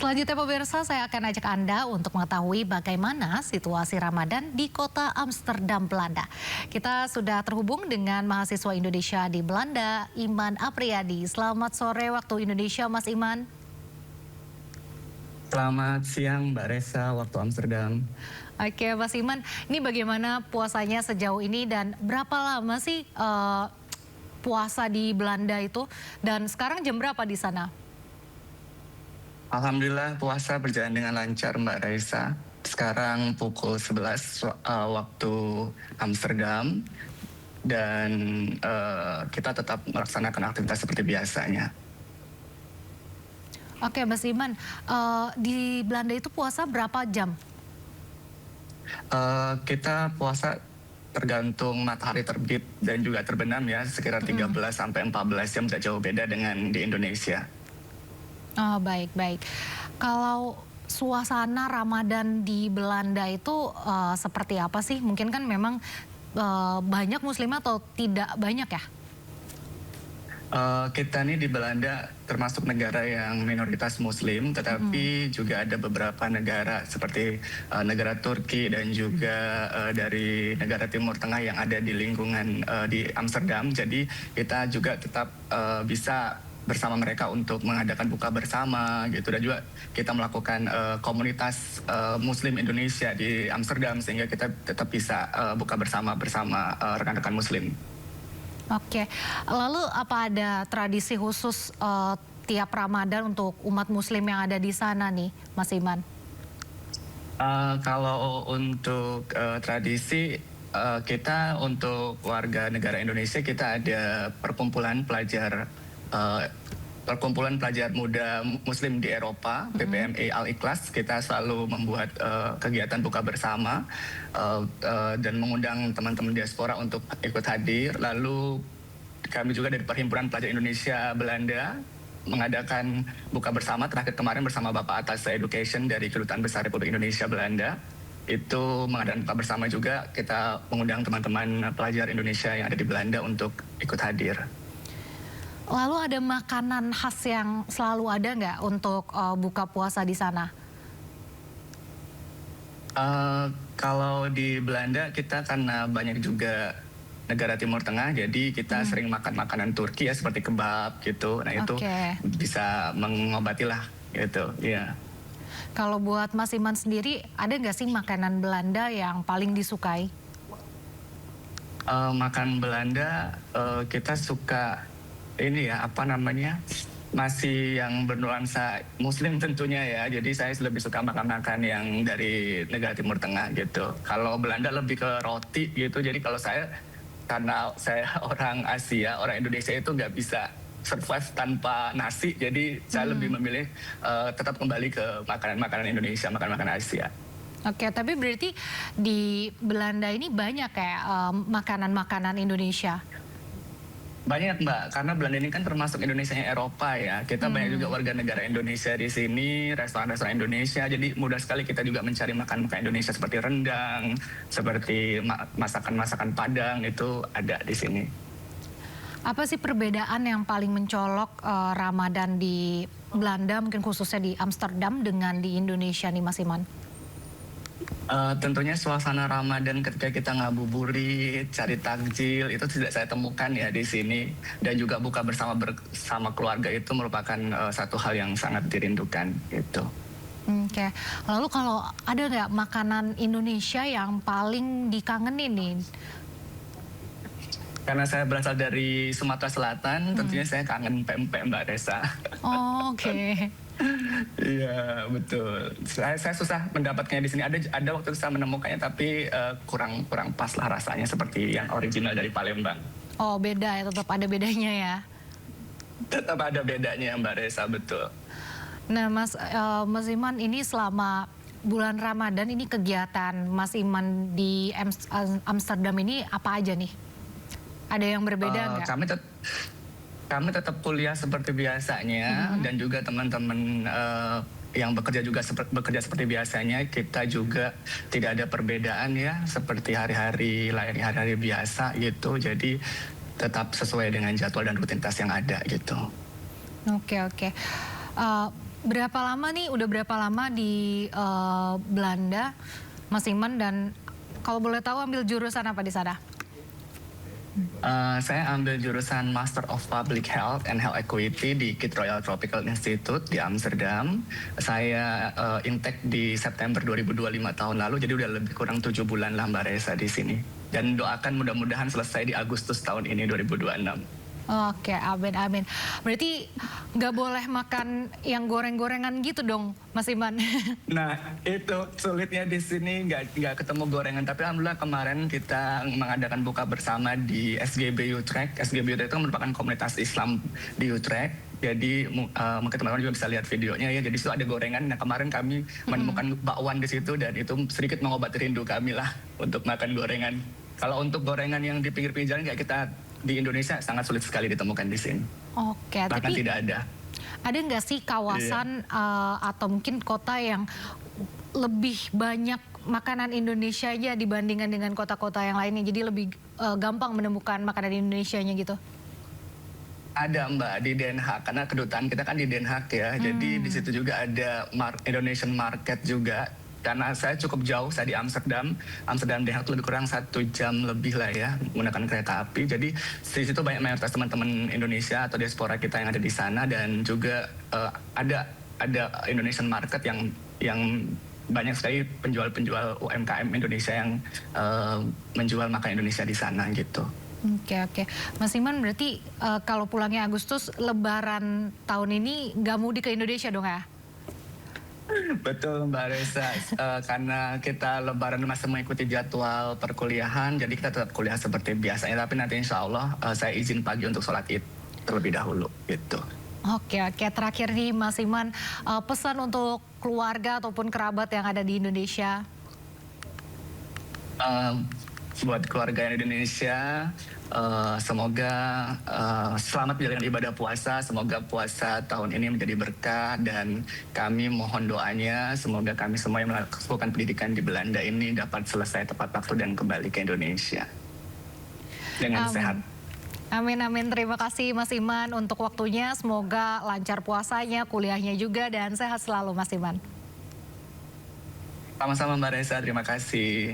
Selanjutnya pemirsa, saya akan ajak Anda untuk mengetahui bagaimana situasi Ramadan di kota Amsterdam, Belanda. Kita sudah terhubung dengan mahasiswa Indonesia di Belanda, Iman Apriyadi. Selamat sore waktu Indonesia, Mas Iman. Selamat siang Mbak Resa, waktu Amsterdam. Oke, Mas Iman, ini bagaimana puasanya sejauh ini dan berapa lama sih puasa di Belanda itu? Dan sekarang jam berapa di sana? Alhamdulillah puasa berjalan dengan lancar Mbak Resa. Sekarang pukul 11 waktu Amsterdam dan kita tetap melaksanakan aktivitas seperti biasanya. Oke, Mas Iman, di Belanda itu puasa berapa jam? Kita puasa tergantung matahari terbit dan juga terbenam ya, sekitar 13 sampai 14 jam, tidak jauh beda dengan di Indonesia. Oh, baik-baik. Kalau suasana Ramadan di Belanda itu seperti apa sih? Mungkin kan memang banyak muslim atau tidak banyak ya? Kita nih di Belanda termasuk negara yang minoritas muslim, tetapi juga ada beberapa negara seperti negara Turki dan juga dari negara Timur Tengah yang ada di lingkungan di Amsterdam. Jadi kita juga tetap bisa bersama mereka untuk mengadakan buka bersama gitu, dan juga kita melakukan komunitas muslim Indonesia di Amsterdam sehingga kita tetap bisa buka bersama rekan-rekan muslim. Oke, lalu apa ada tradisi khusus tiap Ramadan untuk umat muslim yang ada di sana nih, Mas Iman? Kalau untuk tradisi, kita untuk warga negara Indonesia, kita ada perkumpulan pelajar muda muslim di Eropa, PPME Al-Ikhlas. Kita selalu membuat kegiatan buka bersama dan mengundang teman-teman diaspora untuk ikut hadir. Lalu kami juga dari Perhimpunan Pelajar Indonesia Belanda mengadakan buka bersama terakhir kemarin bersama Bapak Atasa Education dari Kedutaan Besar Republik Indonesia Belanda. Itu mengadakan buka bersama juga, kita mengundang teman-teman pelajar Indonesia yang ada di Belanda untuk ikut hadir. Lalu ada makanan khas yang selalu ada nggak untuk buka puasa di sana? Kalau di Belanda kita karena banyak juga negara Timur Tengah, jadi kita sering makan makanan Turki ya, seperti kebab gitu. Nah itu bisa mengobati lah gitu, ya. Kalau buat Mas Iman sendiri, ada nggak sih makanan Belanda yang paling disukai? Makan Belanda kita suka ini ya, apa namanya, nasi yang bernuansa muslim tentunya ya. Jadi saya lebih suka makan-makan yang dari negara Timur Tengah gitu. Kalau Belanda lebih ke roti gitu. Jadi kalau karena saya orang Asia, orang Indonesia itu nggak bisa survive tanpa nasi. Jadi saya lebih memilih tetap kembali ke makanan-makanan Indonesia, makanan-makanan Asia. Oke, tapi berarti di Belanda ini banyak kayak makanan-makanan Indonesia? Banyak Mbak, karena Belanda ini kan termasuk Indonesia yang Eropa ya. Kita banyak juga warga negara Indonesia di sini, restoran-restoran Indonesia. Jadi mudah sekali kita juga mencari makan-makan Indonesia seperti rendang, seperti masakan-masakan Padang, itu ada di sini. Apa sih perbedaan yang paling mencolok Ramadan di Belanda, mungkin khususnya di Amsterdam dengan di Indonesia nih, Mas Iman? Tentunya suasana Ramadan ketika kita ngabuburit, cari takjil, itu tidak saya temukan ya di sini. Dan juga buka bersama keluarga itu merupakan satu hal yang sangat dirindukan gitu. Oke, lalu kalau ada nggak makanan Indonesia yang paling dikangenin nih? Karena saya berasal dari Sumatera Selatan, tentunya saya kangen pempek Mbak Resa. Oh, oke. Iya betul. Saya susah mendapatkannya di sini. Ada waktu itu saya menemukannya, tapi kurang pas lah rasanya seperti yang original dari Palembang. Oh, beda ya, tetap ada bedanya ya. Tetap ada bedanya Mbak Resa, betul. Nah, Mas Iman, ini selama bulan Ramadan ini kegiatan Mas Iman di Amsterdam ini apa aja nih? Ada yang berbeda nggak? Kami tetap kuliah seperti biasanya, dan juga teman-teman yang bekerja seperti biasanya. Kita juga tidak ada perbedaan ya, seperti hari-hari biasa gitu. Jadi tetap sesuai dengan jadwal dan rutinitas yang ada gitu. Oke. Berapa lama nih, udah berapa lama di Belanda, Mas Iman, dan kalau boleh tahu ambil jurusan apa di sana? Saya ambil jurusan Master of Public Health and Health Equity di KIT Royal Tropical Institute di Amsterdam. Saya intake di September 2025 tahun lalu, jadi udah lebih kurang 7 bulan lah Mbak Reza di sini. Dan doakan mudah-mudahan selesai di Agustus tahun ini 2026. Oke, amin amin. Berarti nggak boleh makan yang goreng-gorengan gitu dong, Mas Iman? Nah, itu sulitnya di sini nggak ketemu gorengan. Tapi alhamdulillah kemarin kita mengadakan buka bersama di SGB Utrecht. SGB Utrecht itu merupakan komunitas Islam di Utrecht. Jadi mungkin teman-teman juga bisa lihat videonya ya. Jadi itu ada gorengan. Nah kemarin kami menemukan bakwan di situ dan itu sedikit mengobati rindu kami lah untuk makan gorengan. Kalau untuk gorengan yang di pinggir-pinggir jalan kayak kita di Indonesia sangat sulit sekali ditemukan di sini. Oke, Bahkan tapi tidak ada. ada nggak sih kawasan atau mungkin kota yang lebih banyak makanan Indonesia aja dibandingkan dengan kota-kota yang lainnya? Jadi lebih gampang menemukan makanan Indonesianya gitu? Ada Mbak di Den Haag karena kedutaan kita kan di Den Haag ya. Jadi di situ juga ada Indonesian Market juga. Karena saya cukup jauh, saya di Amsterdam. Amsterdam Den Haag lebih kurang 1 jam lebih lah ya menggunakan kereta api. Jadi di situ banyak mayoritas teman-teman Indonesia atau diaspora kita yang ada di sana dan juga ada Indonesian Market yang banyak sekali penjual-penjual UMKM Indonesia yang menjual makan Indonesia di sana gitu. Oke. Mas Iman, berarti kalau pulangnya Agustus, Lebaran tahun ini nggak mudik ke Indonesia dong ya? Betul Mbak Reza, karena kita lebaran masih mengikuti jadwal perkuliahan, jadi kita tetap kuliah seperti biasanya. Tapi nanti insya Allah saya izin pagi untuk sholat id terlebih dahulu gitu. Oke. Terakhir nih Mas Iman, pesan untuk keluarga ataupun kerabat yang ada di Indonesia? Buat keluarga yang di Indonesia, semoga selamat menjalankan ibadah puasa. Semoga puasa tahun ini menjadi berkah dan kami mohon doanya semoga kami semua yang melakukan pendidikan di Belanda ini dapat selesai tepat waktu dan kembali ke Indonesia dengan sehat. Amin. Terima kasih Mas Iman untuk waktunya. Semoga lancar puasanya, kuliahnya juga, dan sehat selalu Mas Iman. Sama-sama Mbak Reza, terima kasih.